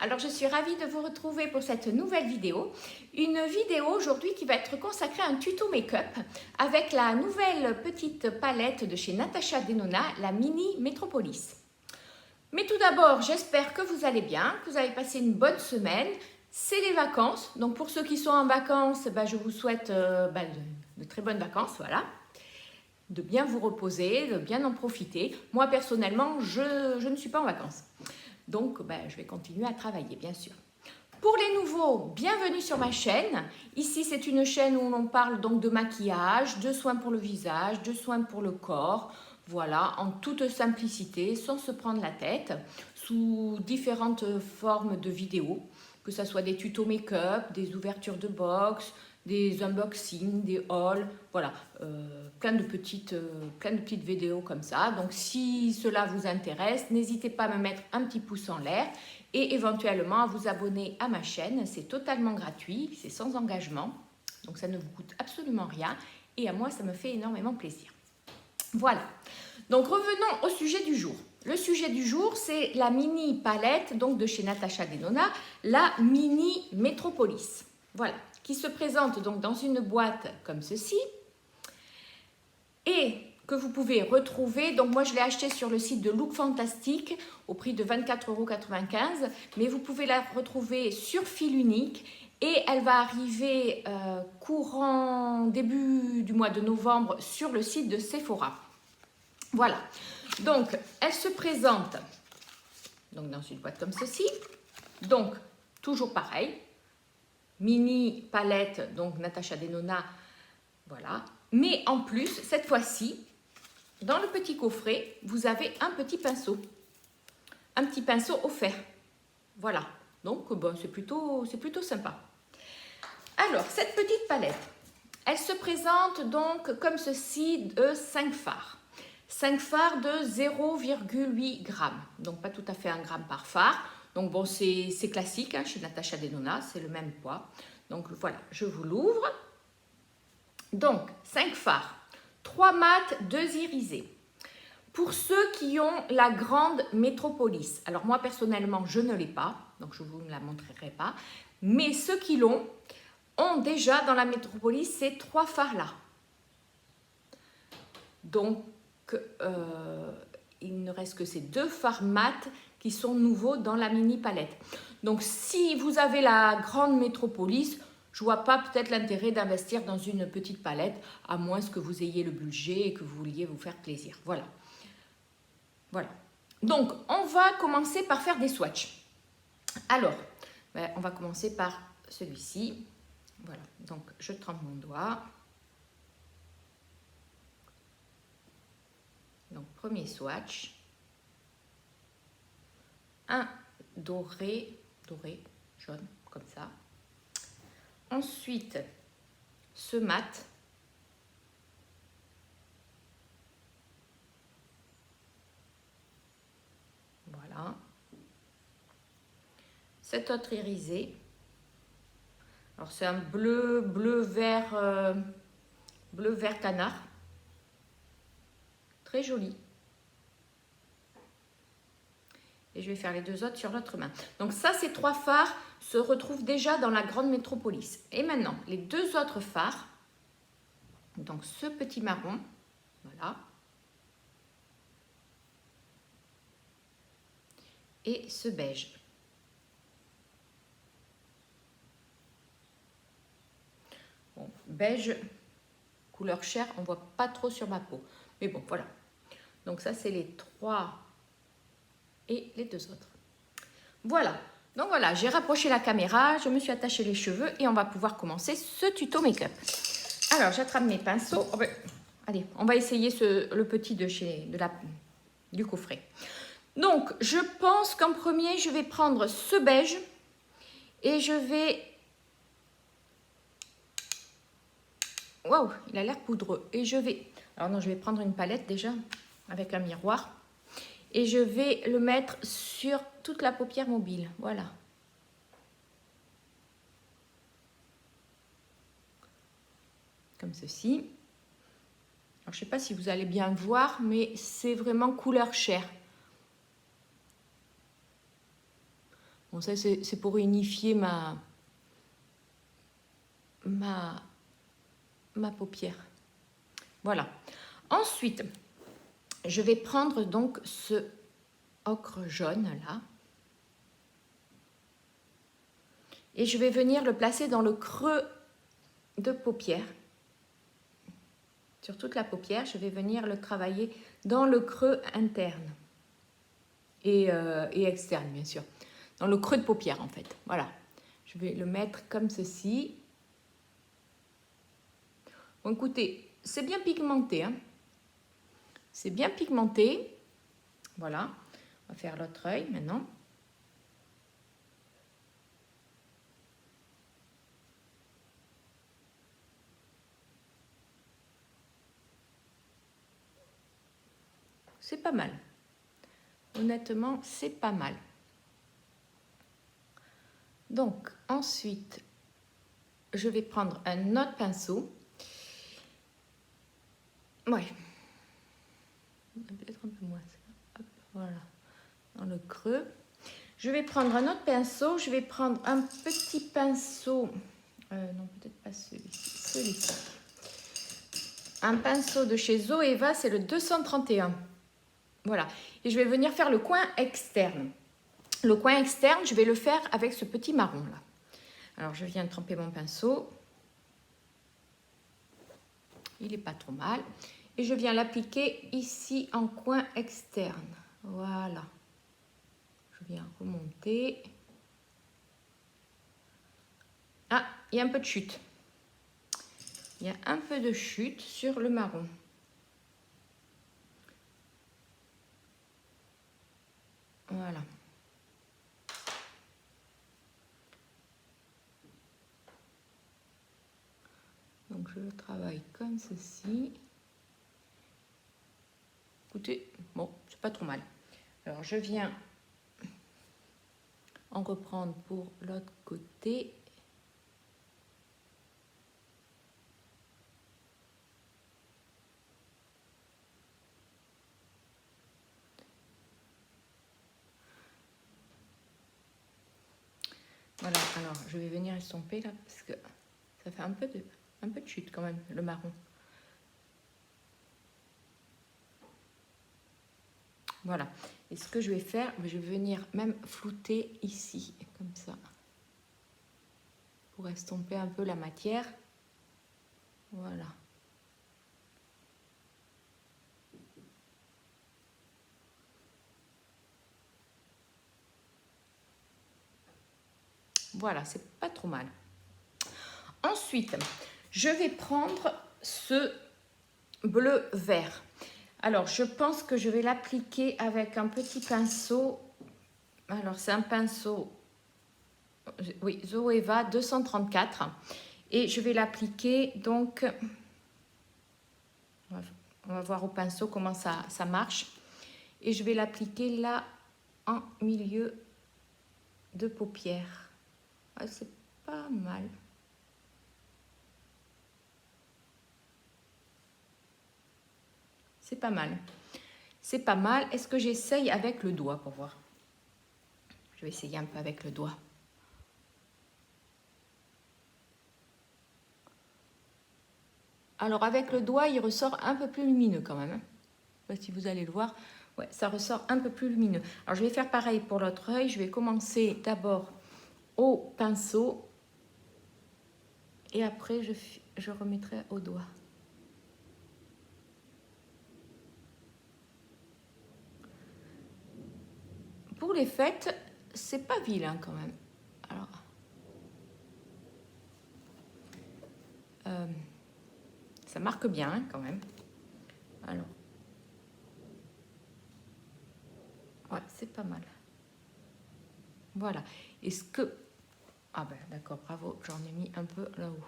Alors je suis ravie de vous retrouver pour cette nouvelle vidéo. Une vidéo aujourd'hui qui va être consacrée à un tuto make-up avec la nouvelle petite palette de chez Natasha Denona, la Mini Metropolis. Mais tout d'abord, j'espère que vous allez bien, que vous avez passé une bonne semaine. C'est les vacances, donc pour ceux qui sont en vacances, je vous souhaite de très bonnes vacances, voilà. De bien vous reposer, de bien en profiter. Moi personnellement, je ne suis pas en vacances. Donc, je vais continuer à travailler, bien sûr. Pour les nouveaux, bienvenue sur ma chaîne. Ici, c'est une chaîne où l'on parle donc de maquillage, de soins pour le visage, de soins pour le corps. Voilà, en toute simplicité, sans se prendre la tête, sous différentes formes de vidéos, que ce soit des tutos make-up, des ouvertures de box, des unboxings, des hauls, voilà, plein de petites vidéos comme ça. Donc si cela vous intéresse, n'hésitez pas à me mettre un petit pouce en l'air et éventuellement à vous abonner à ma chaîne. C'est totalement gratuit, c'est sans engagement, donc ça ne vous coûte absolument rien et à moi ça me fait énormément plaisir. Voilà, donc revenons au sujet du jour. Le sujet du jour, c'est la mini palette donc de chez Natasha Denona, la Mini Metropolis. Voilà, qui se présente donc dans une boîte comme ceci et que vous pouvez retrouver. Donc moi je l'ai acheté sur le site de Look Fantastic au prix de 24,95 €, mais vous pouvez la retrouver sur fil unique et elle va arriver courant début du mois de novembre sur le site de Sephora. Voilà, donc elle se présente donc dans une boîte comme ceci. Donc toujours pareil, mini palette, donc Natasha Denona, voilà. Mais en plus, cette fois-ci, dans le petit coffret, vous avez un petit pinceau. Un petit pinceau offert. Voilà, donc c'est plutôt sympa. Alors, cette petite palette, elle se présente donc comme ceci de 5 fards. 5 fards de 0,8 g. Donc pas tout à fait 1 g par fard. Donc bon, c'est classique hein, chez Natasha Denona, c'est le même poids. Donc voilà, je vous l'ouvre. Donc 5 fards, 3 mat, 2 irisés. Pour ceux qui ont la grande Metropolis, alors moi personnellement je ne l'ai pas, donc je ne vous la montrerai pas, mais ceux qui l'ont ont déjà dans la Metropolis ces 3 fards là. Donc il ne reste que ces 2 fards mat qui sont nouveaux dans la mini palette. Donc si vous avez la grande Metropolis, je ne vois pas peut-être l'intérêt d'investir dans une petite palette, à moins que vous ayez le budget et que vous vouliez vous faire plaisir. Voilà. Voilà. Donc on va commencer par faire des swatchs. Alors, on va commencer par celui-ci. Voilà, donc je trempe mon doigt. Donc, premier swatch, un doré, jaune, comme ça. Ensuite, ce mat. Voilà. Cet autre irisé. Alors, c'est un bleu vert canard. Très joli. Et je vais faire les 2 autres sur l'autre main. Donc ça, ces 3 fards se retrouvent déjà dans la grande Metropolis. Et maintenant, les 2 autres fards. Donc ce petit marron, voilà. Et ce beige. Bon, beige, couleur chair, on ne voit pas trop sur ma peau. Mais bon, voilà. Donc ça, c'est les 3 et les 2 autres. Voilà. Donc voilà, j'ai rapproché la caméra, je me suis attaché les cheveux et on va pouvoir commencer ce tuto make-up. Alors, j'attrape mes pinceaux. Allez, on va essayer le petit du coffret. Donc, je pense qu'en premier, je vais prendre ce beige et je vais... Waouh, il a l'air poudreux. Et je vais... Alors non, je vais prendre une palette déjà avec un miroir. Et je vais le mettre sur toute la paupière mobile. Voilà. Comme ceci. Alors, je ne sais pas si vous allez bien le voir, mais c'est vraiment couleur chair. Bon, ça, c'est pour unifier ma paupière. Voilà. Ensuite, je vais prendre donc ce ocre jaune là. Et je vais venir le placer dans le creux de paupière. Sur toute la paupière, je vais venir le travailler dans le creux interne et externe, bien sûr. Dans le creux de paupière, en fait. Voilà. Je vais le mettre comme ceci. Bon, écoutez, c'est bien pigmenté. Hein. C'est bien pigmenté. Voilà. On va faire l'autre œil maintenant. C'est pas mal. Honnêtement, c'est pas mal. Donc, ensuite, je vais prendre un autre pinceau. Ouais. Peut-être un peu moins. Hop, voilà. Dans le creux. Je vais prendre un autre pinceau. Je vais prendre un petit pinceau. Non, peut-être pas celui-ci. Celui-ci. Un pinceau de chez Zoeva, c'est le 231. Voilà. Et je vais venir faire le coin externe. Le coin externe, je vais le faire avec ce petit marron là. Alors, je viens de tremper mon pinceau. Il n'est pas trop mal. Et je viens l'appliquer ici en coin externe. Voilà. Je viens remonter. Ah, il y a un peu de chute. Il y a un peu de chute sur le marron. Voilà. Donc je le travaille comme ceci. Écoutez, bon, c'est pas trop mal. Alors je viens en reprendre pour l'autre côté. Voilà, alors je vais venir estomper là parce que ça fait un peu de chute quand même, le marron. Voilà. Et ce que je vais faire, je vais venir même flouter ici, comme ça, pour estomper un peu la matière. Voilà. Voilà, c'est pas trop mal. Ensuite, je vais prendre ce bleu vert. Alors, je pense que je vais l'appliquer avec un petit pinceau. Alors, c'est un pinceau, oui, Zoeva 234. Et je vais l'appliquer, donc, on va voir au pinceau comment ça marche. Et je vais l'appliquer là, en milieu de paupière. Ah, c'est pas mal. C'est pas mal. C'est pas mal. Est-ce que j'essaye avec le doigt pour voir? Je vais essayer un peu avec le doigt. Alors avec le doigt, il ressort un peu plus lumineux quand même. Je ne sais pas si vous allez le voir. Ouais, ça ressort un peu plus lumineux. Alors je vais faire pareil pour l'autre œil. Je vais commencer d'abord au pinceau. Et après, je remettrai au doigt. Pour les fêtes, c'est pas vilain quand même. Alors, ça marque bien hein, quand même. Alors, ouais, c'est pas mal. Voilà. Est-ce que... Ah ben d'accord, bravo, j'en ai mis un peu là-haut.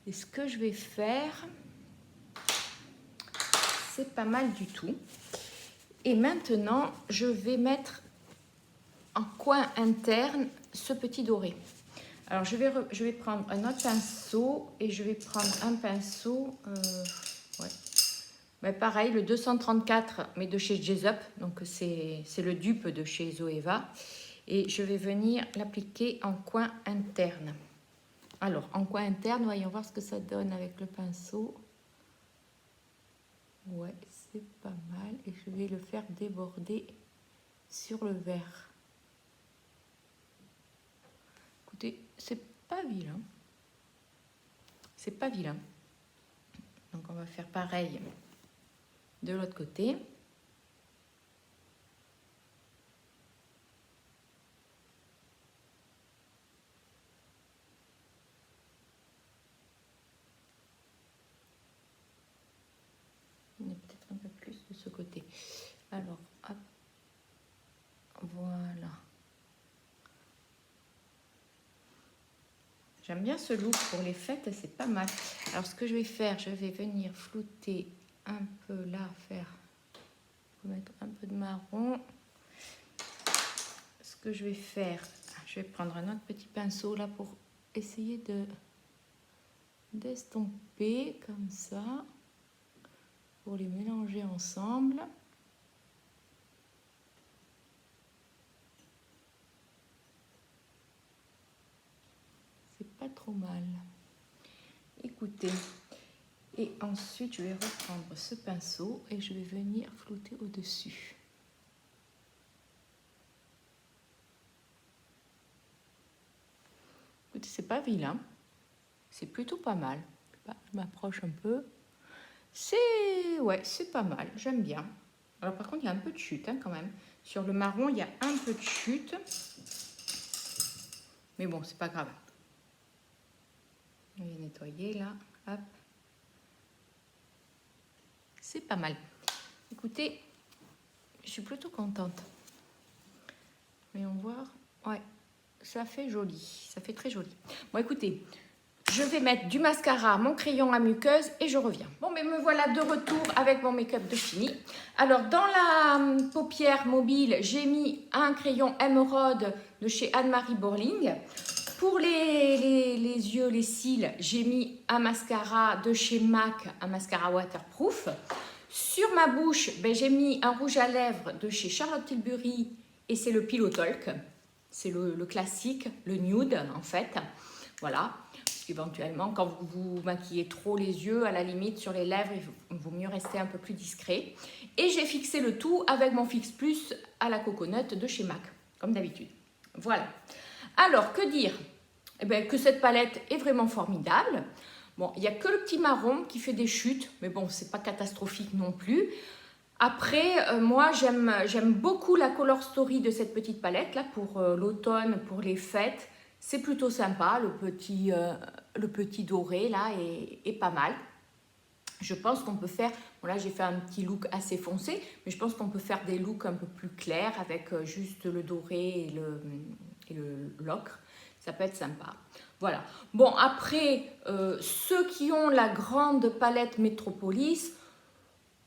Et ce que je vais faire, c'est pas mal du tout. Et maintenant, je vais mettre en coin interne ce petit doré. Alors, je vais prendre un autre pinceau et je vais prendre un pinceau, ouais. Mais pareil, le 234, mais de chez Jessup, donc c'est le dupe de chez Zoeva. Et je vais venir l'appliquer en coin interne. Alors, en coin interne, voyons voir ce que ça donne avec le pinceau. Ouais, c'est pas mal. Et je vais le faire déborder sur le verre. Écoutez, c'est pas vilain. C'est pas vilain. Donc, on va faire pareil de l'autre côté. On est peut-être un peu plus de ce côté. Alors, hop. Voilà. J'aime bien ce look pour les fêtes, c'est pas mal. Alors, ce que je vais faire, je vais venir flouter un peu là, mettre un peu de marron. Ce que je vais faire, je vais prendre un autre petit pinceau là pour essayer d'estomper comme ça, pour les mélanger ensemble. Pas trop mal. Écoutez, et ensuite je vais reprendre ce pinceau et je vais venir flouter au-dessus. Écoutez, c'est pas vilain, c'est plutôt pas mal. Je m'approche un peu. Ouais, c'est pas mal, j'aime bien. Alors par contre, il y a un peu de chute hein, quand même. Sur le marron, il y a un peu de chute. Mais bon, c'est pas grave. Je vais nettoyer là, hop. C'est pas mal. Écoutez, je suis plutôt contente. Voyons voir. Ouais, ça fait joli, ça fait très joli. Bon, écoutez, je vais mettre du mascara, mon crayon à muqueuse et je reviens. Bon, mais me voilà de retour avec mon make-up de fini. Alors, dans la paupière mobile, j'ai mis un crayon émeraude de chez Anne-Marie Borling. Pour les yeux, les cils, j'ai mis un mascara de chez MAC, un mascara waterproof. Sur ma bouche, j'ai mis un rouge à lèvres de chez Charlotte Tilbury et c'est le Pillow Talk. C'est le classique, le nude en fait. Voilà. Parce qu'éventuellement, quand vous maquillez trop les yeux, à la limite sur les lèvres, il vaut mieux rester un peu plus discret. Et j'ai fixé le tout avec mon Fix Plus à la coconut de chez MAC, comme d'habitude. Voilà. Alors, que dire? Eh bien, que cette palette est vraiment formidable. Bon, il n'y a que le petit marron qui fait des chutes, mais bon, c'est pas catastrophique non plus. Après, moi, j'aime beaucoup la Color Story de cette petite palette, là, pour l'automne, pour les fêtes. C'est plutôt sympa, le petit doré, là, est pas mal. Je pense qu'on peut faire, bon là j'ai fait un petit look assez foncé, mais je pense qu'on peut faire des looks un peu plus clairs avec juste le doré et le l'ocre. Ça peut être sympa. Voilà. Bon, après, ceux qui ont la grande palette Metropolis,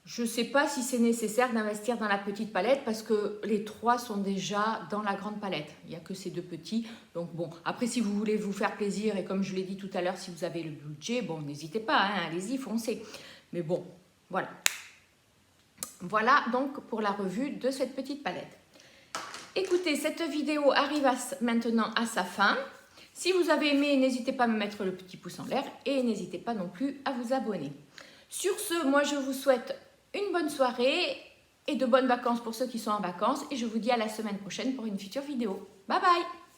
je ne sais pas si c'est nécessaire d'investir dans la petite palette parce que les trois sont déjà dans la grande palette. Il n'y a que ces deux petits. Donc bon, après si vous voulez vous faire plaisir et comme je l'ai dit tout à l'heure, si vous avez le budget, bon, n'hésitez pas, hein, allez-y, foncez. Mais bon, voilà. Voilà donc pour la revue de cette petite palette. Écoutez, cette vidéo arrive maintenant à sa fin. Si vous avez aimé, n'hésitez pas à me mettre le petit pouce en l'air et n'hésitez pas non plus à vous abonner. Sur ce, moi je vous souhaite une bonne soirée et de bonnes vacances pour ceux qui sont en vacances et je vous dis à la semaine prochaine pour une future vidéo. Bye bye!